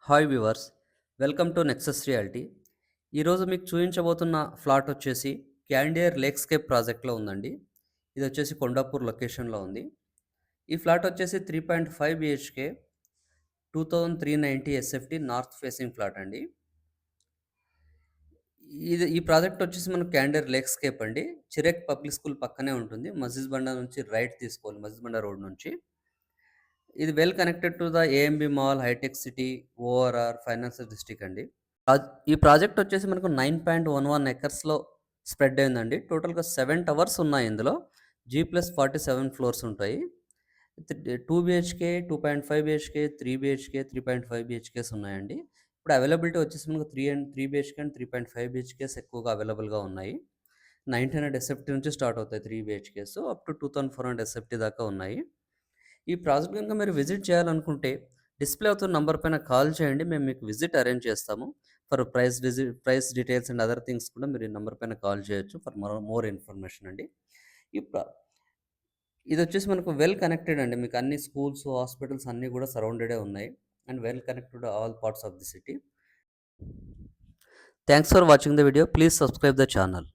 Hi viewers, welcome to Nexus reality. ఈరోజు మీకు చూపించబోతున్న flat వచ్చేసి క్యాండియర్ లేక్స్కేప్ ప్రాజెక్ట్లో ఉందండి. ఇది వచ్చేసి కొండాపూర్ లొకేషన్లో ఉంది. ఈ ఫ్లాట్ వచ్చేసి 3.5 BHK 2390 SFT north facing flat అండి. ఈ ప్రాజెక్ట్ వచ్చేసి మనకు క్యాండియర్ లేక్స్కేప్ అండి. చిరెక్ పబ్లిక్ స్కూల్ పక్కనే ఉంటుంది. మజీద్ బండా నుంచి రైట్ తీసుకోవాలి, మజీద్ బండా రోడ్ నుంచి. ఇది well connected to the AMB mall, hitech city, ORR financial district అండి. ఈ ప్రాజెక్ట్ వచ్చేసి మనకు 9.11 ఎకర్స్‌లో స్ప్రెడ్ అయిందండి. టోటల్‌గా 7 టవర్స్ ఉన్నాయి ఇందులో. G+47 ఫ్లోర్స్ ఉంటాయి. 2 బీహెచ్‌కే, 2.5 బీహెచ్‌కే, 3 బీహెచ్‌కే, 3.5 బీహెచ్‌కేస్ ఉన్నాయండి. ఇప్పుడు అవైలబిలిటీ వచ్చేసి మనకు 3 బీహెచ్‌కే అండ్ 3.5 బీహెచ్‌కేస్ ఎక్కువగా అవైలబుల్‌గా ఉన్నాయి. 1900 ఎస్ఎఫ్టీ నుంచి స్టార్ట్ అవుతాయి 3 బీహెచ్‌కేస్. అప్ టు 2400 ఎస్ఎఫ్టీ దాకా ఉన్నాయి. ఈ ప్రాజెక్ట్ గనుక మీరు విజిట్ చేయాలనుకుంటే డిస్‌ప్లే అవుతున్న నంబర్ పైన కాల్ చేయండి. మేము మీకు విజిట్ అరేంజ్ చేస్తాము. For price details and other things కూడా మీరు ఈ నంబర్ పైన కాల్ చేయొచ్చు ఫర్ మోర్ ఇన్ఫర్మేషన్ అండి. ఈ ప్ర ఇదొచ్చేసి మనకు వెల్ కనెక్టెడ్ అండి. మీకు అన్ని స్కూల్స్, హాస్పిటల్స్ అన్నీ కూడా సరౌండెడే ఉన్నాయి. And well connected all parts of the city. Thanks for watching the video. Please subscribe the channel.